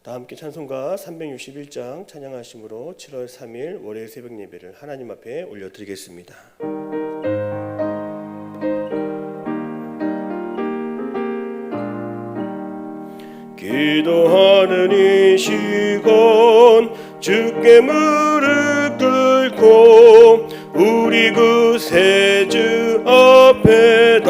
다 함께 찬송가 361장 찬양하심으로 7월 3일 월요일 새벽 예배를 하나님 앞에 올려드리겠습니다. 기도하는 이 시간 주께 무릎 꿇고 우리 그 새 주 앞에 다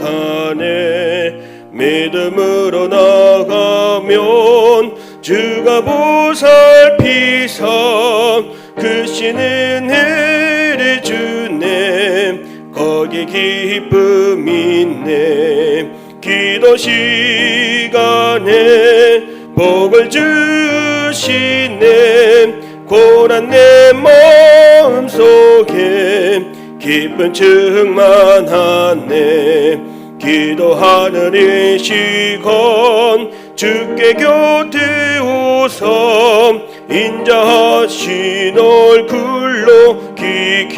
나아가네. 믿음으로 나가면 주가 보살피사 크신 은혜를 주네. 거기 기쁨 있네. 기도 시간에 복을 주시네. 고난 내 마음속에 기쁜 충만하네. 기도하는 이 시간 주께 곁에 오서 인자하신 얼굴로 귀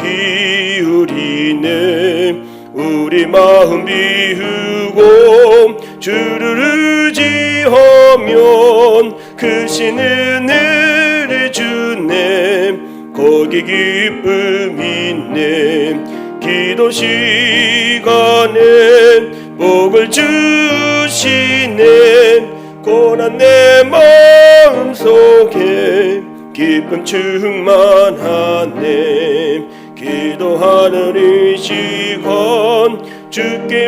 기울이네. 우리 마음 비우고 주를 의지하면 크신 은혜를 주네. 거기 기쁨 있네. 기도 시간에 복을 주시네. 고난 내 마음속에 기쁨 충만하네. 기도하는 이 시간 주께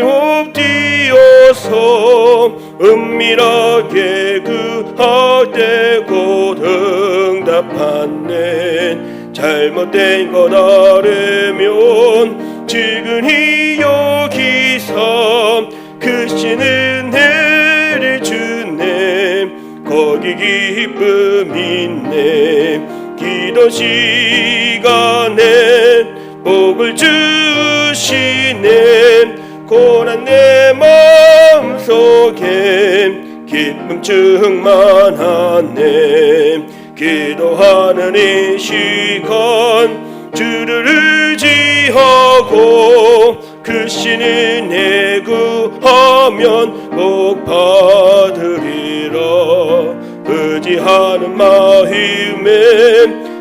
엎드려서 은밀하게 구하되 곧 응답하네. 잘못된 것 알으면 지금이 여기서 크신 은혜를 주네. 거기 기쁨 있네. 기도 시간에 복을 주시네. 고난 내 마음속에 기쁨 충만하네. 기도하는 이 시간 주를 의지하고 크신 은혜 구하면 복 받으리라. 의지하는 마음에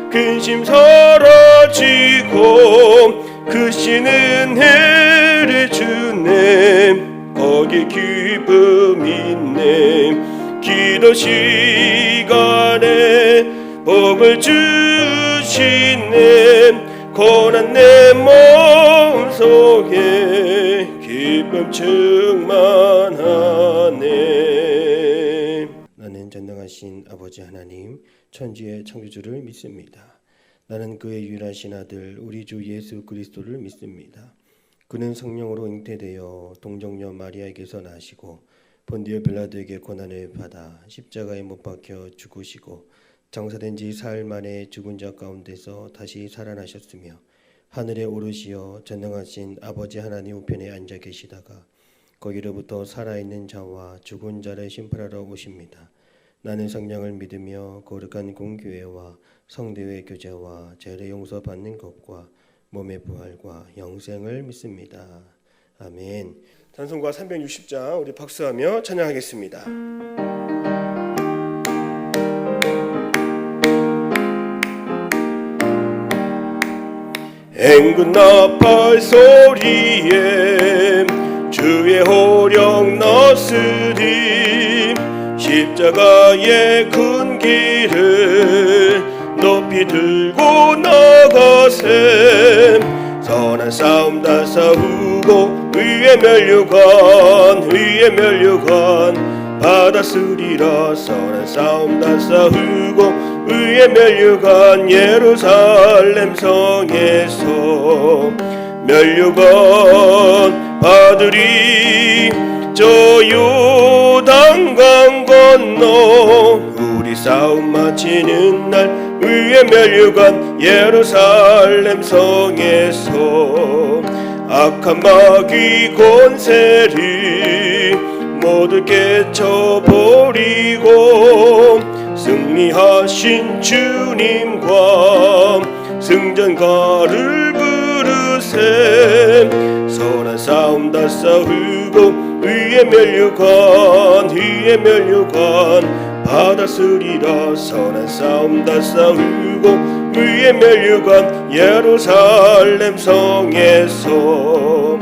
근심 사라지고 크신 은혜를 주네. 거기 기쁨 있네. 기도 시간에 복을 주시네. 고난 내 마음속에 기쁨 충만하네. 나는 전능하신 아버지 하나님 천지의 창조주를 믿습니다. 나는 그의 유일하신 아들 우리 주 예수 그리스도를 믿습니다. 그는 성령으로 잉태되어 동정녀 마리아에게서 나시고 본디오 빌라도에게 고난을 받아 십자가에 못 박혀 죽으시고 장사된 지 사흘 만에 죽은 자 가운데서 다시 살아나셨으며 하늘에 오르시어 전능하신 아버지 하나님 우편에 앉아 계시다가 거기로부터 살아있는 자와 죽은 자를 심판하러 오십니다. 나는 성령을 믿으며 거룩한 공교회와 성도의 교제와 죄를 용서받는 것과 몸의 부활과 영생을 믿습니다. 아멘. 찬송가 360장 우리 박수하며 찬양하겠습니다. 행군 나팔 소리에 주의 호령 나으리 십자가의 큰 길을 높이 들고 나가세. 선한 싸움 다 싸우고 의의 멸류관 받았으리라. 선한 싸움 다 싸우고 의의 멸류관 예루살렘 성에서 멸류관 받으리. 저 요단강 건너 우리 싸움 마치는 날 의의 멸류관 예루살렘 성에서 악한 마귀 권세를 모두 깨쳐버리고 승리하신 주님과 승전가를 부르 예루살렘 선한 싸움 다 싸우고 의의 멸류관 받았으리라. 선한 싸움 다 싸우고 의의 멸류관 예루살렘 성에서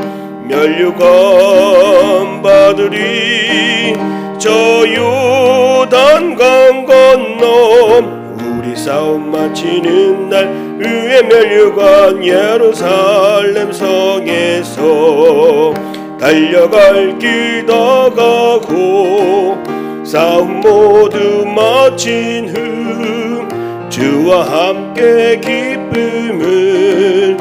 멸류관 받으리. 저 요단강 건너 우리 싸움 마치는 날 의의 멸류관 예루살렘 성에서 달려갈 길 다 가고 싸움 모두 마친 후 주와 함께 기쁨을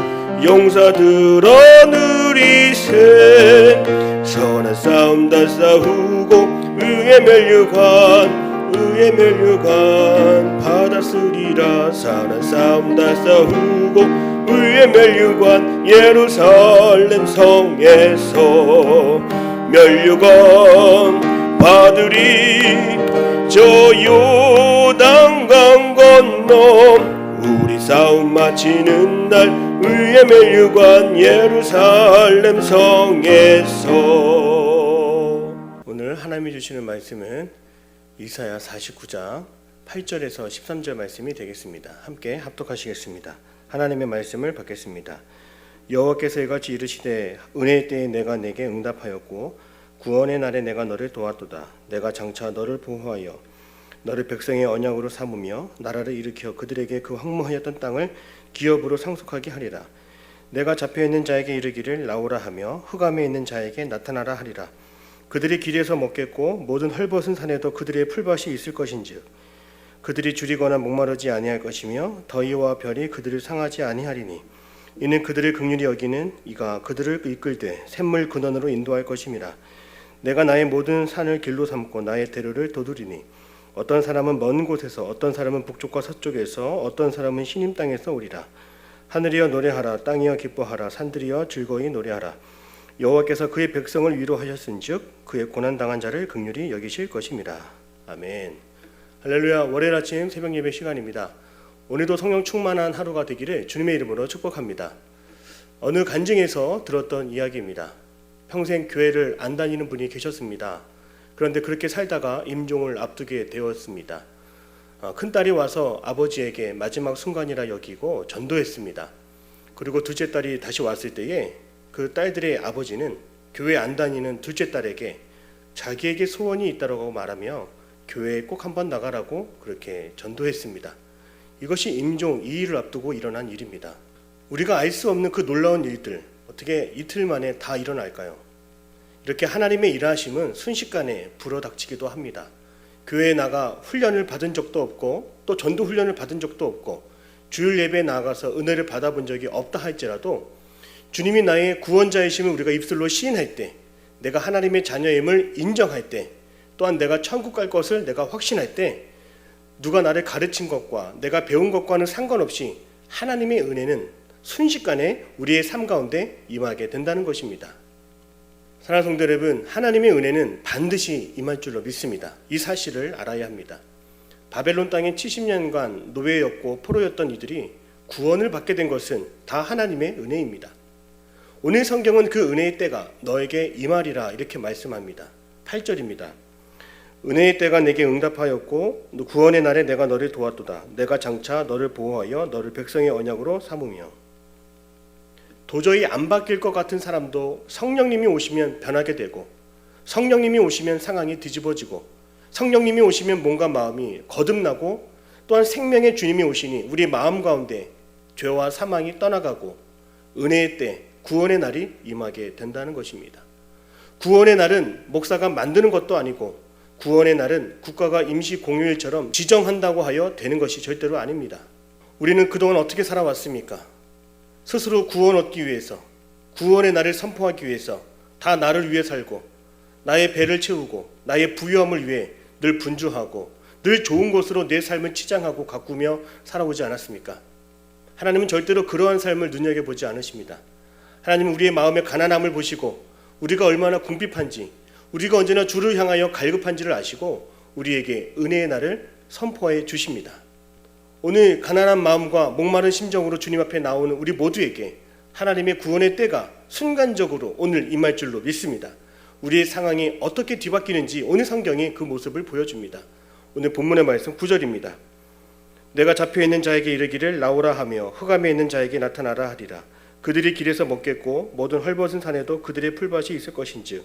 용사들아 누리세. 선한 싸움 다 싸우고 의의 멸류관 받았으리라. 선한 싸움 다 싸우고 의의 멸류관 예루살렘 성에서 멸류관 받으리. 저 요단강 건너 우리 싸움 마치는 날 의의 멸류관 예루살렘 성에서. 오늘 하나님이 주시는 말씀은 이사야 49장 8절에서 13절 말씀이 되겠습니다. 함께 합독하시겠습니다. 하나님의 말씀을 받겠습니다. 여호와께서 이같이 이르시되 은혜의 때에 내가 내게 응답하였고 구원의 날에 내가 너를 도왔도다. 내가 장차 너를 보호하여 너를 백성의 언약으로 삼으며 나라를 일으켜 그들에게 그 황무하였던 땅을 기업으로 상속하게 하리라. 내가 잡혀있는 자에게 이르기를 나오라 하며 흑암에 있는 자에게 나타나라 하리라. 그들이 길에서 먹겠고 모든 헐벗은 산에도 그들의 풀밭이 있을 것인즉 그들이 줄이거나 목마르지 아니할 것이며 더위와 별이 그들을 상하지 아니하리니 이는 그들을 긍휼히 여기는 이가 그들을 이끌되 샘물 근원으로 인도할 것임이라. 내가 나의 모든 산을 길로 삼고 나의 대로를 도두리니 어떤 사람은 먼 곳에서 어떤 사람은 북쪽과 서쪽에서 어떤 사람은 시님 땅에서 오리라. 하늘이여 노래하라. 땅이여 기뻐하라. 산들이여 즐거이 노래하라. 여호와께서 그의 백성을 위로하셨은즉 그의 고난당한 자를 긍휼히 여기실 것임이라. 아멘. 할렐루야. 월요일 아침 새벽 예배 시간입니다. 오늘도 성령 충만한 하루가 되기를 주님의 이름으로 축복합니다. 어느 간증에서 들었던 이야기입니다. 평생 교회를 안 다니는 분이 계셨습니다. 그런데 그렇게 살다가 임종을 앞두게 되었습니다. 큰딸이 와서 아버지에게 마지막 순간이라 여기고 전도했습니다. 그리고 둘째 딸이 다시 왔을 때에 그 딸들의 아버지는 교회 안 다니는 둘째 딸에게 자기에게 소원이 있다고 말하며 교회에 꼭 한번 나가라고 그렇게 전도했습니다. 이것이 임종 2일을 앞두고 일어난 일입니다. 우리가 알 수 없는 그 놀라운 일들 어떻게 이틀 만에 다 일어날까요? 이렇게 하나님의 일하심은 순식간에 불어닥치기도 합니다. 교회에 나가 훈련을 받은 적도 없고 또 전도 훈련을 받은 적도 없고 주일 예배에 나가서 은혜를 받아본 적이 없다 할지라도 주님이 나의 구원자이심을 우리가 입술로 시인할 때, 내가 하나님의 자녀임을 인정할 때, 또한 내가 천국 갈 것을 내가 확신할 때 누가 나를 가르친 것과 내가 배운 것과는 상관없이 하나님의 은혜는 순식간에 우리의 삶 가운데 임하게 된다는 것입니다. 사랑하는 성도 여러분, 하나님의 은혜는 반드시 임할 줄로 믿습니다. 이 사실을 알아야 합니다. 바벨론 땅에 70년간 노예였고 포로였던 이들이 구원을 받게 된 것은 다 하나님의 은혜입니다. 오늘 성경은 그 은혜의 때가 너에게 임하리라 이렇게 말씀합니다. 8절입니다. 은혜의 때가 내게 응답하였고 구원의 날에 내가 너를 도왔도다. 내가 장차 너를 보호하여 너를 백성의 언약으로 삼으며. 도저히 안 바뀔 것 같은 사람도 성령님이 오시면 변하게 되고, 성령님이 오시면 상황이 뒤집어지고, 성령님이 오시면 몸과 마음이 거듭나고, 또한 생명의 주님이 오시니 우리 마음 가운데 죄와 사망이 떠나가고 은혜의 때, 구원의 날이 임하게 된다는 것입니다. 구원의 날은 목사가 만드는 것도 아니고, 구원의 날은 국가가 임시 공휴일처럼 지정한다고 하여 되는 것이 절대로 아닙니다. 우리는 그동안 어떻게 살아왔습니까? 스스로 구원 얻기 위해서, 구원의 날을 선포하기 위해서 다 나를 위해 살고, 나의 배를 채우고, 나의 부유함을 위해 늘 분주하고, 늘 좋은 것으로 내 삶을 치장하고 가꾸며 살아오지 않았습니까? 하나님은 절대로 그러한 삶을 눈여겨보지 않으십니다. 하나님은 우리의 마음의 가난함을 보시고, 우리가 얼마나 궁핍한지, 우리가 언제나 주를 향하여 갈급한지를 아시고 우리에게 은혜의 날을 선포해 주십니다. 오늘 가난한 마음과 목마른 심정으로 주님 앞에 나오는 우리 모두에게 하나님의 구원의 때가 순간적으로 오늘 임할 줄로 믿습니다. 우리의 상황이 어떻게 뒤바뀌는지 오늘 성경이 그 모습을 보여줍니다. 오늘 본문의 말씀 9절입니다. 내가 잡혀있는 자에게 이르기를 나오라 하며 흑암에 있는 자에게 나타나라 하리라. 그들이 길에서 먹겠고 모든 헐벗은 산에도 그들의 풀밭이 있을 것인즉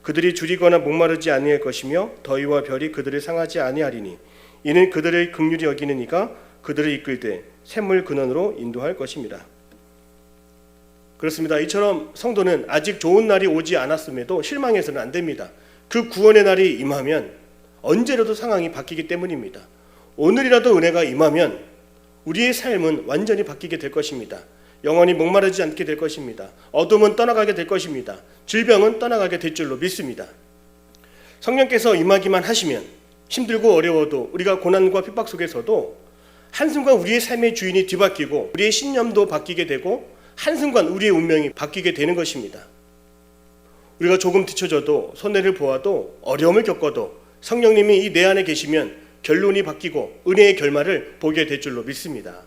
그들이 줄이거나 목마르지 아니할 것이며 더위와 별이 그들을 상하지 아니하리니 이는 그들의 긍휼히 여기는 이가 그들을 이끌되 샘물 근원으로 인도할 것입니다. 그렇습니다. 이처럼 성도는 아직 좋은 날이 오지 않았음에도 실망해서는 안 됩니다. 그 구원의 날이 임하면 언제라도 상황이 바뀌기 때문입니다. 오늘이라도 은혜가 임하면 우리의 삶은 완전히 바뀌게 될 것입니다. 영원히 목마르지 않게 될 것입니다. 어둠은 떠나가게 될 것입니다. 질병은 떠나가게 될 줄로 믿습니다. 성령께서 임하기만 하시면 힘들고 어려워도 우리가 고난과 핍박 속에서도 한순간 우리의 삶의 주인이 뒤바뀌고 우리의 신념도 바뀌게 되고 한순간 우리의 운명이 바뀌게 되는 것입니다. 우리가 조금 뒤처져도 손해를 보아도 어려움을 겪어도 성령님이 이 내 안에 계시면 결론이 바뀌고 은혜의 결말을 보게 될 줄로 믿습니다.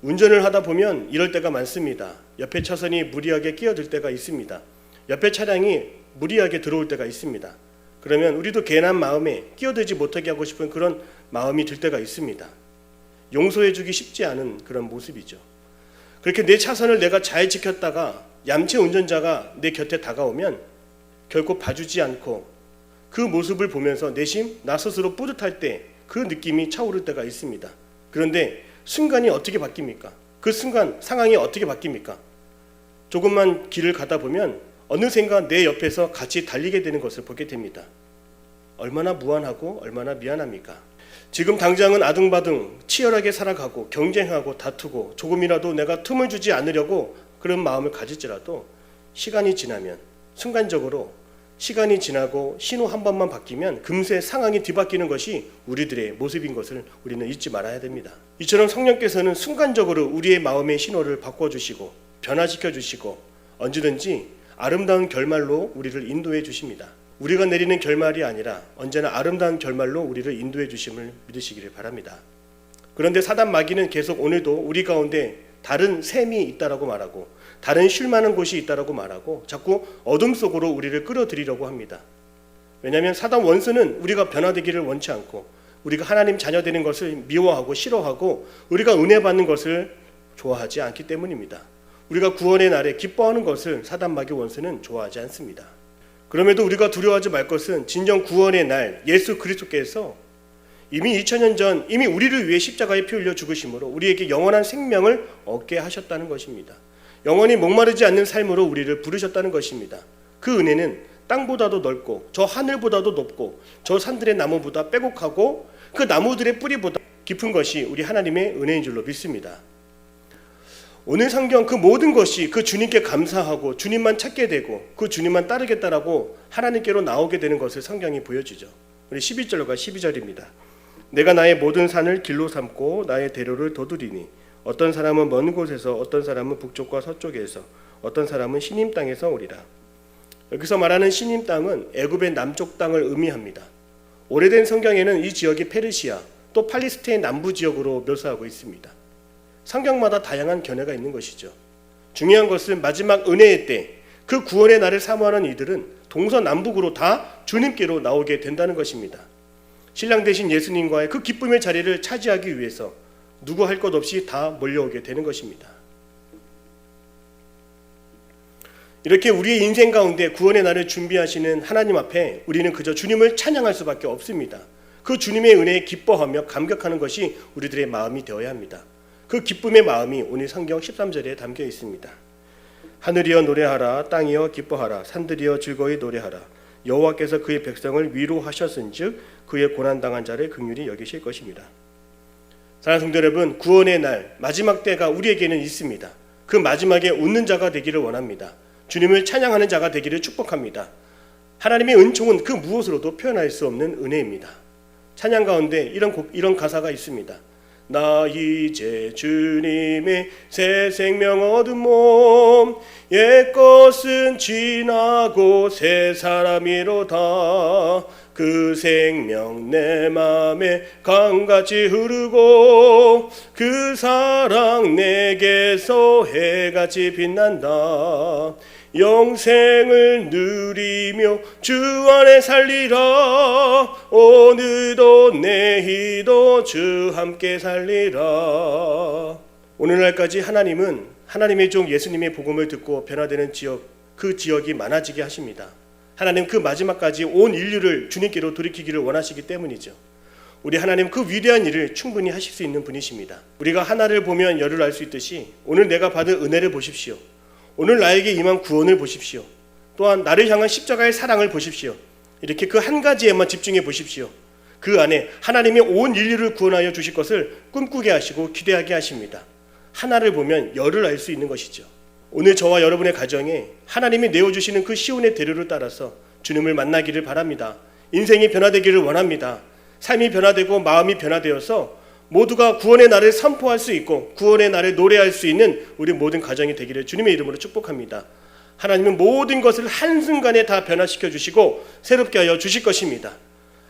운전을 하다 보면 이럴 때가 많습니다. 옆에 차선이 무리하게 끼어들 때가 있습니다. 옆에 차량이 무리하게 들어올 때가 있습니다. 그러면 우리도 괜한 마음에 끼어들지 못하게 하고 싶은 그런 마음이 들 때가 있습니다. 용서해주기 쉽지 않은 그런 모습이죠. 그렇게 내 차선을 내가 잘 지켰다가 얌체 운전자가 내 곁에 다가오면 결코 봐주지 않고 그 모습을 보면서 내심 나 스스로 뿌듯할 때 그 느낌이 차오를 때가 있습니다. 그런데 순간이 어떻게 바뀝니까? 그 순간 상황이 어떻게 바뀝니까? 조금만 길을 가다 보면 어느샌가 내 옆에서 같이 달리게 되는 것을 보게 됩니다. 얼마나 무한하고 얼마나 미안합니까? 지금 당장은 아등바등 치열하게 살아가고 경쟁하고 다투고 조금이라도 내가 틈을 주지 않으려고 그런 마음을 가질지라도 시간이 지나면 순간적으로 시간이 지나고 신호 한 번만 바뀌면 금세 상황이 뒤바뀌는 것이 우리들의 모습인 것을 우리는 잊지 말아야 됩니다. 이처럼 성령께서는 순간적으로 우리의 마음의 신호를 바꿔주시고 변화시켜주시고 언제든지 아름다운 결말로 우리를 인도해 주십니다. 우리가 내리는 결말이 아니라 언제나 아름다운 결말로 우리를 인도해 주심을 믿으시기를 바랍니다. 그런데 사단 마귀는 계속 오늘도 우리 가운데 다른 샘이 있다라고 말하고 다른 쉴만한 곳이 있다라고 말하고 자꾸 어둠 속으로 우리를 끌어들이려고 합니다. 왜냐하면 사단 원수는 우리가 변화되기를 원치 않고 우리가 하나님 자녀 되는 것을 미워하고 싫어하고 우리가 은혜 받는 것을 좋아하지 않기 때문입니다. 우리가 구원의 날에 기뻐하는 것을 사단 마귀 원수는 좋아하지 않습니다. 그럼에도 우리가 두려워하지 말 것은 진정 구원의 날 예수 그리스도께서 이미 2000년 전 이미 우리를 위해 십자가에 피 흘려 죽으심으로 우리에게 영원한 생명을 얻게 하셨다는 것입니다. 영원히 목마르지 않는 삶으로 우리를 부르셨다는 것입니다. 그 은혜는 땅보다도 넓고 저 하늘보다도 높고 저 산들의 나무보다 빼곡하고 그 나무들의 뿌리보다 깊은 것이 우리 하나님의 은혜인 줄로 믿습니다. 오늘 성경 그 모든 것이 그 주님께 감사하고 주님만 찾게 되고 그 주님만 따르겠다라고 하나님께로 나오게 되는 것을 성경이 보여주죠. 우리 11절과 12절입니다. 내가 나의 모든 산을 길로 삼고 나의 대로를 도두리니 어떤 사람은 먼 곳에서 어떤 사람은 북쪽과 서쪽에서 어떤 사람은 시님 땅에서 오리라. 여기서 말하는 시님 땅은 애굽의 남쪽 땅을 의미합니다. 오래된 성경에는 이 지역이 페르시아 또 팔레스타인 남부 지역으로 묘사하고 있습니다. 성경마다 다양한 견해가 있는 것이죠. 중요한 것은 마지막 은혜의 때 그 구원의 날을 사모하는 이들은 동서남북으로 다 주님께로 나오게 된다는 것입니다. 신랑 되신 예수님과의 그 기쁨의 자리를 차지하기 위해서 누구 할 것 없이 다 몰려오게 되는 것입니다. 이렇게 우리의 인생 가운데 구원의 날을 준비하시는 하나님 앞에 우리는 그저 주님을 찬양할 수밖에 없습니다. 그 주님의 은혜에 기뻐하며 감격하는 것이 우리들의 마음이 되어야 합니다. 그 기쁨의 마음이 오늘 성경 13절에 담겨 있습니다. 하늘이여 노래하라, 땅이여 기뻐하라, 산들이여 즐거이 노래하라. 여호와께서 그의 백성을 위로하셨은즉 그의 고난당한 자를 긍휼히 여기실 것입니다. 사랑하는 성도 여러분, 구원의 날 마지막 때가 우리에게는 있습니다. 그 마지막에 웃는 자가 되기를 원합니다. 주님을 찬양하는 자가 되기를 축복합니다. 하나님의 은총은 그 무엇으로도 표현할 수 없는 은혜입니다. 찬양 가운데 이런 가사가 있습니다. 나 이제 주님의 새 생명 얻은 몸 옛것은 지나고 새 사람이로다 그 생명 내 맘에 강같이 흐르고 그 사랑 내게서 해같이 빛난다 영생을 누리며 주 안에 살리라 오늘도 내일도 주 함께 살리라. 오늘날까지 하나님은 하나님의 종 예수님의 복음을 듣고 변화되는 지역 그 지역이 많아지게 하십니다. 하나님 그 마지막까지 온 인류를 주님께로 돌이키기를 원하시기 때문이죠. 우리 하나님 그 위대한 일을 충분히 하실 수 있는 분이십니다. 우리가 하나를 보면 열을 알 수 있듯이 오늘 내가 받은 은혜를 보십시오. 오늘 나에게 임한 구원을 보십시오. 또한 나를 향한 십자가의 사랑을 보십시오. 이렇게 그 한 가지에만 집중해 보십시오. 그 안에 하나님이 온 인류를 구원하여 주실 것을 꿈꾸게 하시고 기대하게 하십니다. 하나를 보면 열을 알 수 있는 것이죠. 오늘 저와 여러분의 가정에 하나님이 내어주시는 그 시온의 대로를 따라서 주님을 만나기를 바랍니다. 인생이 변화되기를 원합니다. 삶이 변화되고 마음이 변화되어서 모두가 구원의 날을 선포할 수 있고 구원의 날을 노래할 수 있는 우리 모든 가정이 되기를 주님의 이름으로 축복합니다. 하나님은 모든 것을 한순간에 다 변화시켜 주시고 새롭게 하여 주실 것입니다.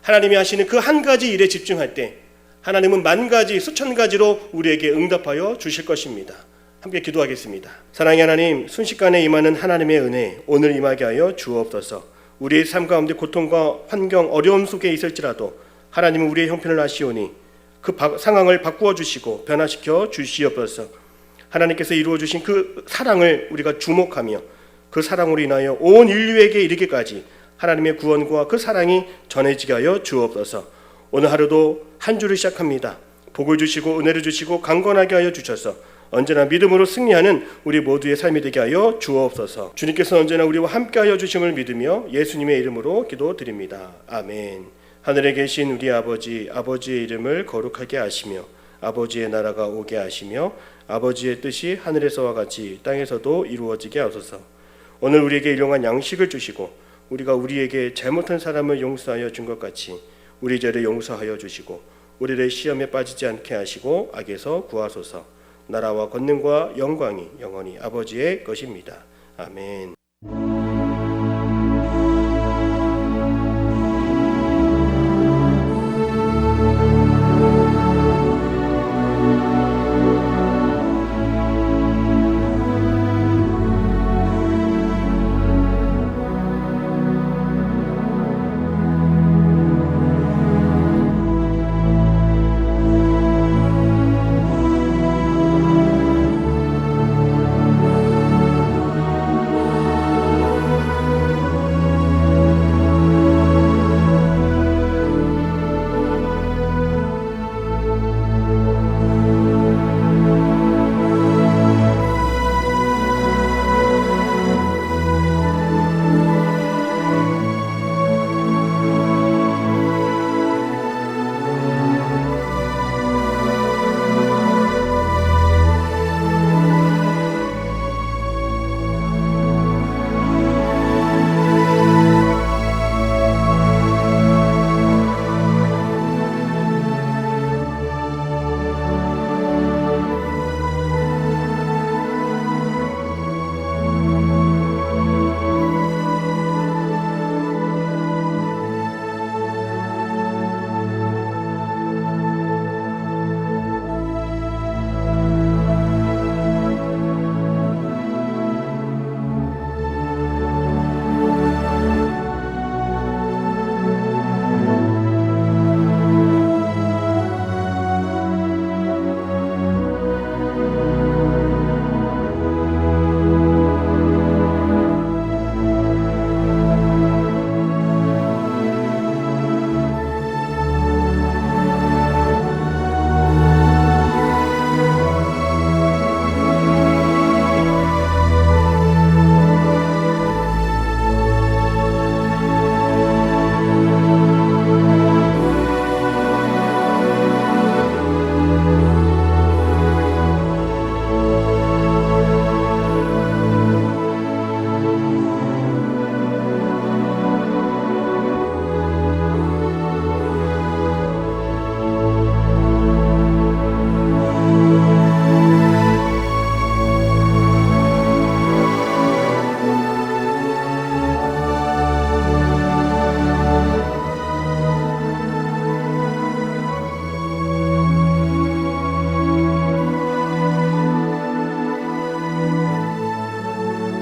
하나님이 하시는 그 한 가지 일에 집중할 때 하나님은 만 가지 수천 가지로 우리에게 응답하여 주실 것입니다. 함께 기도하겠습니다. 사랑의 하나님, 순식간에 임하는 하나님의 은혜 오늘 임하게 하여 주옵소서. 우리의 삶 가운데 고통과 환경 어려움 속에 있을지라도 하나님은 우리의 형편을 아시오니 그 상황을 바꾸어 주시고 변화시켜 주시옵소서. 하나님께서 이루어 주신 그 사랑을 우리가 주목하며 그 사랑으로 인하여 온 인류에게 이르기까지 하나님의 구원과 그 사랑이 전해지게 하여 주옵소서. 오늘 하루도 한 주를 시작합니다. 복을 주시고 은혜를 주시고 강건하게 하여 주셔서 언제나 믿음으로 승리하는 우리 모두의 삶이 되게 하여 주옵소서. 주님께서 언제나 우리와 함께 하여 주심을 믿으며 예수님의 이름으로 기도드립니다. 아멘. 하늘에 계신 우리 아버지, 아버지의 이름을 거룩하게 하시며 아버지의 나라가 오게 하시며 아버지의 뜻이 하늘에서와 같이 땅에서도 이루어지게 하소서. 오늘 우리에게 일용할 양식을 주시고 우리가 우리에게 잘못한 사람을 용서하여 준 것 같이 우리 죄를 용서하여 주시고 우리를 시험에 빠지지 않게 하시고 악에서 구하소서. 나라와 권능과 영광이 영원히 아버지의 것입니다. 아멘.